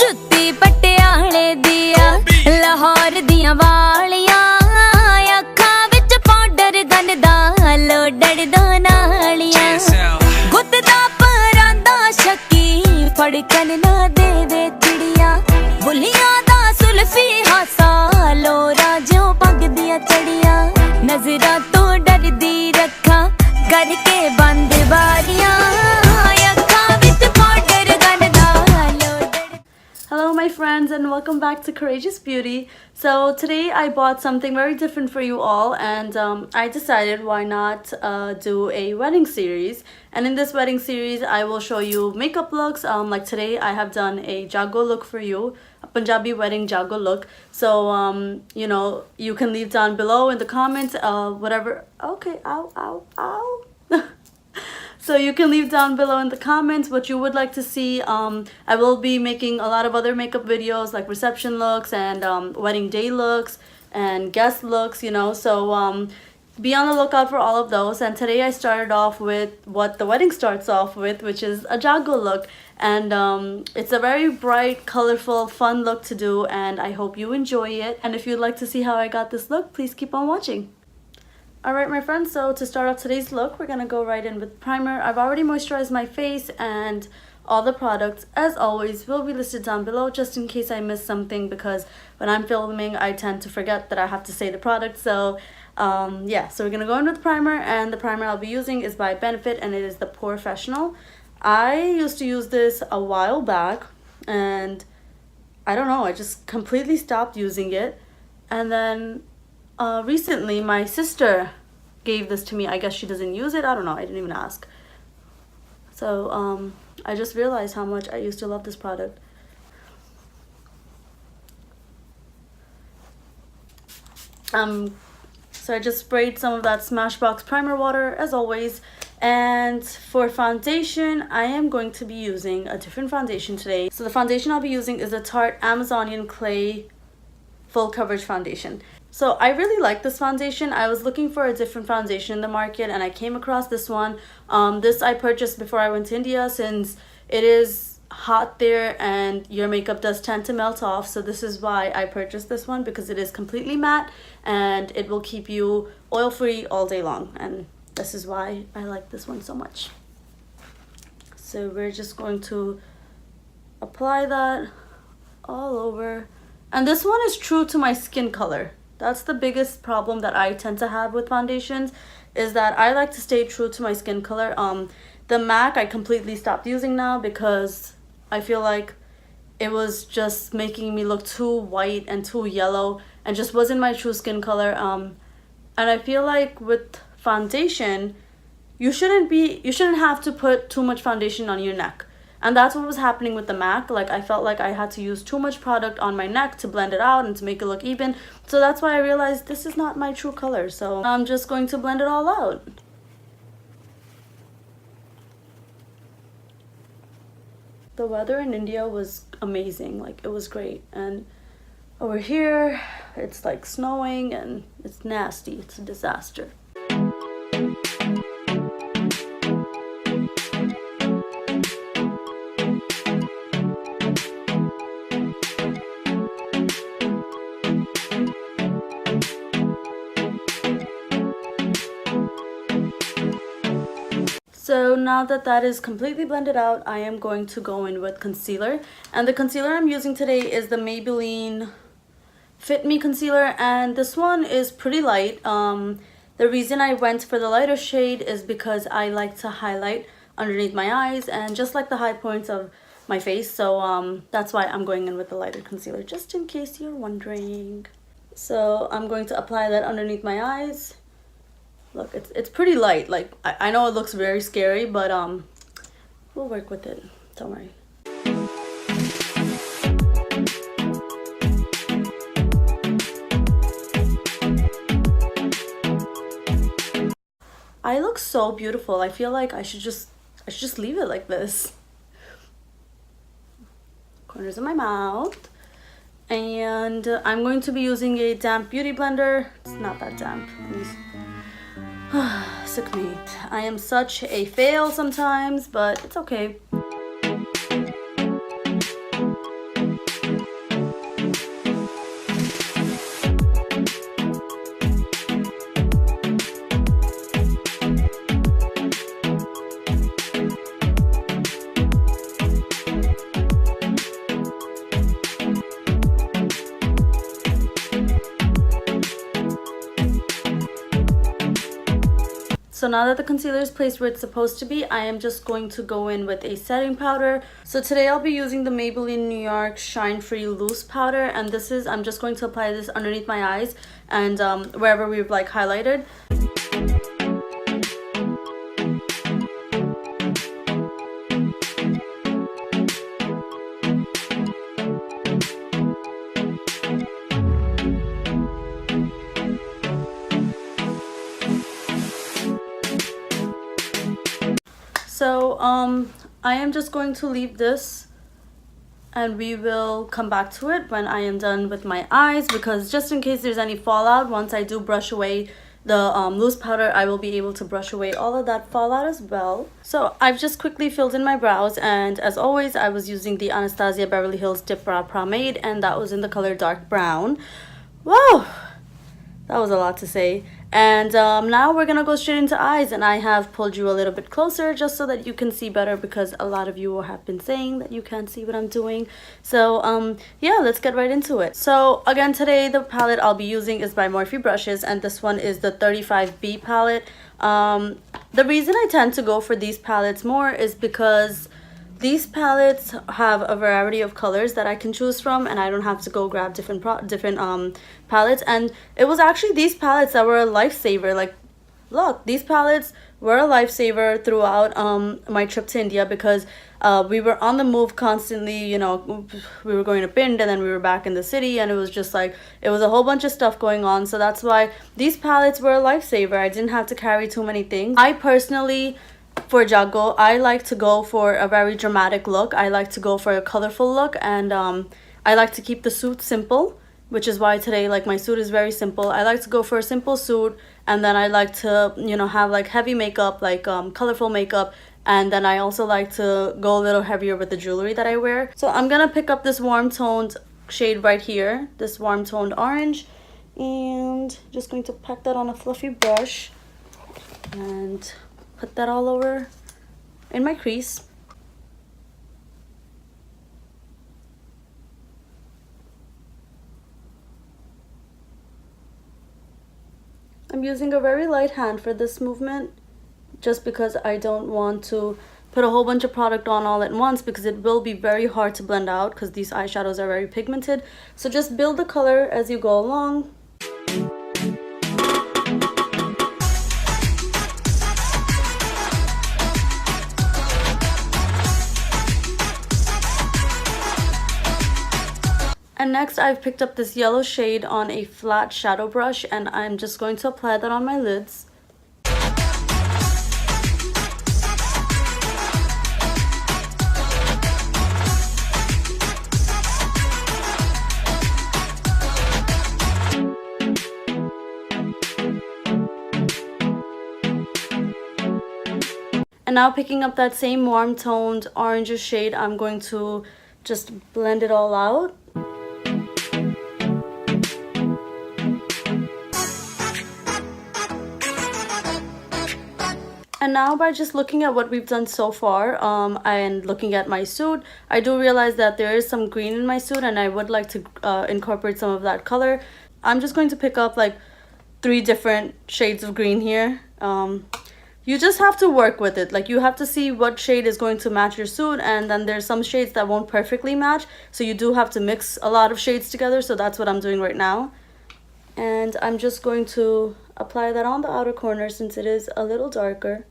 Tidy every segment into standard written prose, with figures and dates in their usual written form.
जुत्ती पटियाले दिया लाहौर दियां वालियां अखां विच पाउडर गंदा लोडड़ दो नालियां गुत्त दा परांदा शक्की फड़कन ना देवे चिड़िया बुलियां दा सुल्फी हासा लोरा ज्यों पग दिया चढ़िया नजरा तो डरदी रखा करके बंद बारियां अखां विच पाउडर गंदा लोडड़। Hello my friends and welcome back to Courageous Beauty. So today I bought something very different for you all, and I decided why not do a wedding series. And in this wedding series I will show you makeup looks. Like today I have done a Jaggo look for you, a Punjabi wedding Jaggo look. So you know, you can leave down below in the comments whatever. Okay, ow. So you can leave down below in the comments what you would like to see. I will be making a lot of other makeup videos like reception looks and wedding day looks and guest looks, you know. So be on the lookout for all of those. And today I started off with what the wedding starts off with, which is a Jaggo look. And it's a very bright, colorful, fun look to do, and I hope you enjoy it. And if you'd like to see how I got this look, please keep on watching. Alright my friends, so to start off today's look, we're gonna go right in with primer. I've already moisturized my face, and all the products, as always, will be listed down below just in case I miss something, because when I'm filming I tend to forget that I have to say the product. So yeah, so we're gonna go in with primer, and the primer I'll be using is by Benefit, and it is the POREfessional. I used to use this a while back, and I don't know, I just completely stopped using it, and then recently my sister gave this to me. I guess she doesn't use it, I don't know, I didn't even ask. So I just realized how much I used to love this product. So I just sprayed some of that Smashbox primer water as always. And for foundation, I am going to be using a different foundation today. So the foundation I'll be using is the Tarte Amazonian Clay Full Coverage Foundation. So I really like this foundation. I was looking for a different foundation in the market, and I came across this one. This I purchased before I went to India, since it is hot there and your makeup does tend to melt off. So this is why I purchased this one, because it is completely matte and it will keep you oil free all day long. And this is why I like this one so much. So we're just going to apply that all over. And this one is true to my skin color. That's the biggest problem that I tend to have with foundations, is that I like to stay true to my skin color. The MAC I completely stopped using now because I feel like it was just making me look too white and too yellow and just wasn't my true skin color. And I feel like with foundation, you shouldn't have to put too much foundation on your neck. And that's what was happening with the MAC. Like, I felt like I had to use too much product on my neck to blend it out and to make it look even. So that's why I realized this is not my true color. So I'm just going to blend it all out. The weather in India was amazing. Like, it was great. And over here, it's like snowing and it's nasty. It's a disaster. So now that that is completely blended out, I am going to go in with concealer. And the concealer I'm using today is the Maybelline Fit Me concealer, and this one is pretty light. The reason I went for the lighter shade is because I like to highlight underneath my eyes and just like the high points of my face. So that's why I'm going in with the lighter concealer, just in case you're wondering. So I'm going to apply that underneath my eyes. Look, it's pretty light. Like, I know it looks very scary, but we'll work with it. Don't worry. I look so beautiful. I feel like I should just leave it like this. Corners of my mouth. And I'm going to be using a damp beauty blender. It's not that damp. Sick mate. I am such a fail sometimes, but it's okay. So now that the concealer is placed where it's supposed to be, I am just going to go in with a setting powder. So today I'll be using the Maybelline New York Shine Free Loose Powder, and this is, I'm just going to apply this underneath my eyes and wherever we've like highlighted. So I am just going to leave this and we will come back to it when I am done with my eyes, because just in case there's any fallout, once I do brush away the loose powder, I will be able to brush away all of that fallout as well. So I've just quickly filled in my brows, and as always I was using the Anastasia Beverly Hills Dip Brow Pomade, and that was in the color dark brown. Whoa! That was a lot to say. And now we're gonna go straight into eyes, and I have pulled you a little bit closer just so that you can see better, because a lot of you have been saying that you can't see what I'm doing. So yeah, let's get right into it. So again, today the palette I'll be using is by Morphe brushes, and this one is the 35B palette. The reason I tend to go for these palettes more is because these palettes have a variety of colors that I can choose from, and I don't have to go grab different palettes. And it was actually these palettes that were a lifesaver. Like, look, these palettes were a lifesaver throughout my trip to India, because we were on the move constantly. You know, we were going to Pind and then we were back in the city, and it was just like, it was a whole bunch of stuff going on. So that's why these palettes were a lifesaver. I didn't have to carry too many things. I personally, for Jaggo, I like to go for a very dramatic look. I like to go for a colorful look, and I like to keep the suit simple, which is why today, like, my suit is very simple. I like to go for a simple suit, and then I like to, you know, have like heavy makeup, like colorful makeup, and then I also like to go a little heavier with the jewelry that I wear. So I'm gonna pick up this warm toned shade right here, this warm toned orange, and just going to pack that on a fluffy brush and put that all over in my crease. I'm using a very light hand for this movement, just because I don't want to put a whole bunch of product on all at once, because it will be very hard to blend out, because these eyeshadows are very pigmented. So just build the color as you go along. And next I've picked up this yellow shade on a flat shadow brush, and I'm just going to apply that on my lids. And now picking up that same warm toned orange shade, I'm going to just blend it all out. And now, by just looking at what we've done so far and looking at my suit, I do realize that there is some green in my suit, and I would like to incorporate some of that color. I'm just going to pick up like 3 different shades of green here. You just have to work with it. Like, you have to see what shade is going to match your suit, and then there's some shades that won't perfectly match. So you do have to mix a lot of shades together. So that's what I'm doing right now. And I'm just going to apply that on the outer corner since it is a little darker.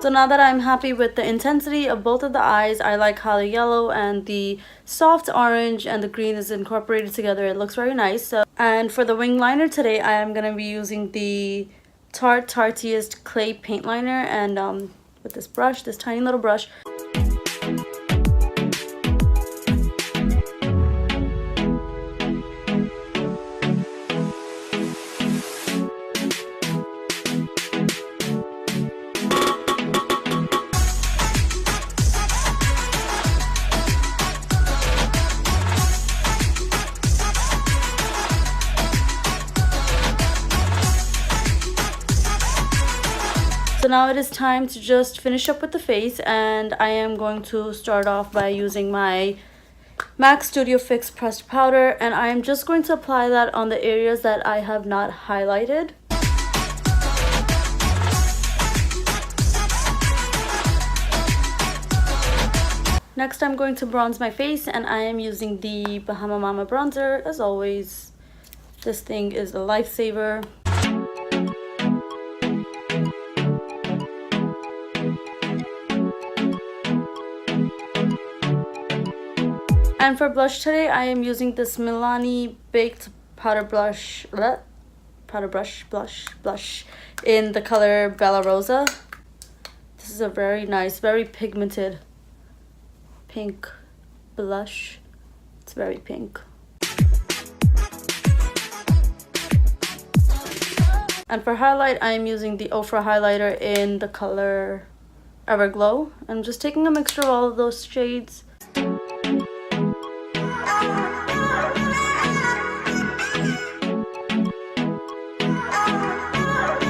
So now that I'm happy with the intensity of both of the eyes, I like how the yellow and the soft orange and the green is incorporated together. It looks very nice. So, and for the wing liner today, I am going to be using the Tarte Tartiest Clay Paint Liner, and with this brush, this tiny little brush. So now it is time to just finish up with the face, and I am going to start off by using my MAC Studio Fix pressed powder, and I am just going to apply that on the areas that I have not highlighted. Next, I'm going to bronze my face, and I am using the Bahama Mama bronzer. As always, this thing is a lifesaver. And for blush today, I am using this Milani Baked Powder Blush in the color Bella Rosa. This is a very nice, very pigmented pink blush. It's very pink. And for highlight, I am using the OFRA highlighter in the color Everglow. I'm just taking a mixture of all of those shades.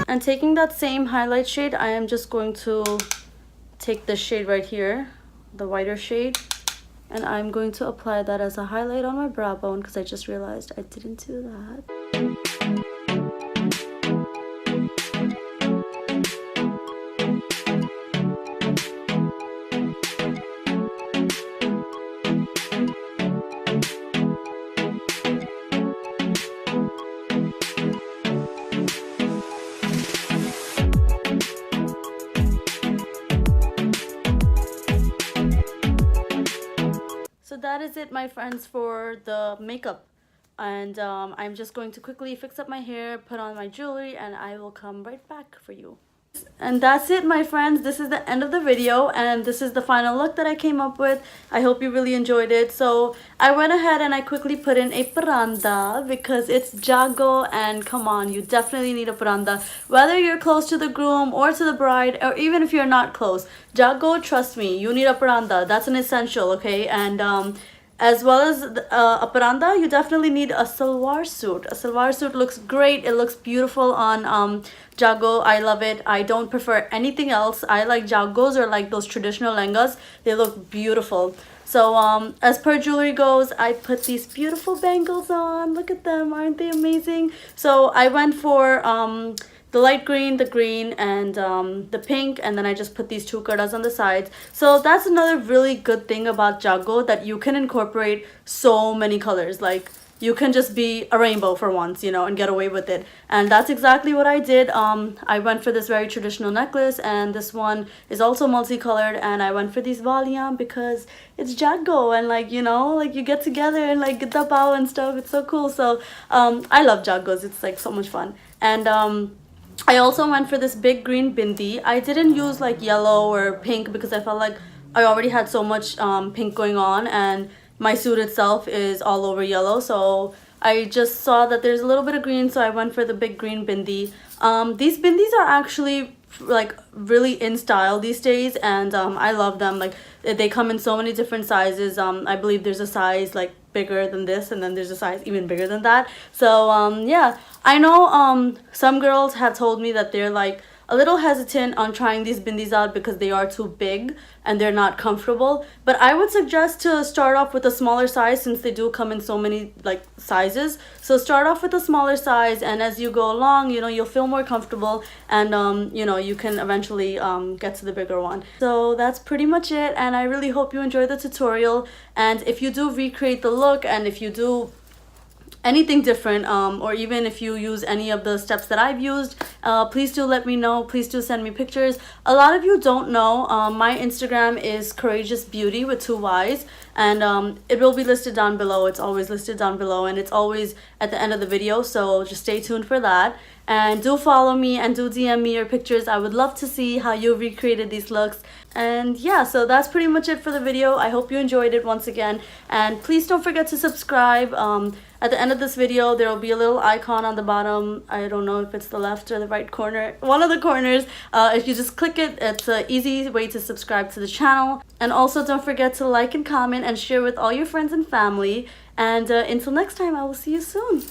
And taking that same highlight shade, I am just going to take this shade right here, the whiter shade, and I'm going to apply that as a highlight on my brow bone because I just realized I didn't do that. So that is it, my friends, for the makeup, and I'm just going to quickly fix up my hair, put on my jewelry, and I will come right back for you. And that's it, my friends. This is the end of the video, and this is the final look that I came up with. I hope you really enjoyed it. So I went ahead and I quickly put in a paranda because it's Jaggo, and come on, you definitely need a paranda. Whether you're close to the groom or to the bride, or even if you're not close, Jaggo, trust me, you need a paranda. That's an essential, okay? And as well as a paranda, you definitely need a salwar suit. A salwar suit looks great. It looks beautiful on Jaggo. I love it. I don't prefer anything else. I like Jaggos or like those traditional lehengas. They look beautiful. So as per jewelry goes, I put these beautiful bangles on. Look at them. Aren't they amazing? So I went for the light green, the green, and the pink, and then I just put these two kardas on the sides. So that's another really good thing about Jaggo, that you can incorporate so many colors. Like, you can just be a rainbow for once, you know, and get away with it. And that's exactly what I did. I went for this very traditional necklace, and this one is also multicolored, and I went for these valium because it's Jaggo, and like, you know, like you get together and like get the bow and stuff. It's so cool. So I love Jaggos. It's like so much fun. And I also went for this big green bindi. I didn't use like yellow or pink because I felt like I already had so much pink going on, and my suit itself is all over yellow. So I just saw that there's a little bit of green, so I went for the big green bindi. These bindis are actually like really in style these days, and I love them. Like, they come in so many different sizes. I believe there's a size like bigger than this, and then there's a size even bigger than that. So yeah, I know some girls have told me that they're like a little hesitant on trying these bindis out because they are too big and they're not comfortable, but I would suggest to start off with a smaller size, since they do come in so many like sizes. So start off with a smaller size, and as you go along, you know, you'll feel more comfortable, and you know, you can eventually get to the bigger one. So that's pretty much it, and I really hope you enjoyed the tutorial. And if you do recreate the look, and if you do anything different, or even if you use any of the steps that I've used, please do let me know. Please do send me pictures. A lot of you don't know, my Instagram is Courageous Beauty with 2 Y's, and it will be listed down below. It's always listed down below, and it's always at the end of the video, so just stay tuned for that. And do follow me and do DM me your pictures. I would love to see how you recreated these looks. And yeah, so that's pretty much it for the video. I hope you enjoyed it once again, and please don't forget to subscribe. At the end of this video, there will be a little icon on the bottom. I don't know if it's the left or the right corner, one of the corners. If you just click it, it's an easy way to subscribe to the channel. And also don't forget to like and comment and share with all your friends and family. And until next time, I will see you soon.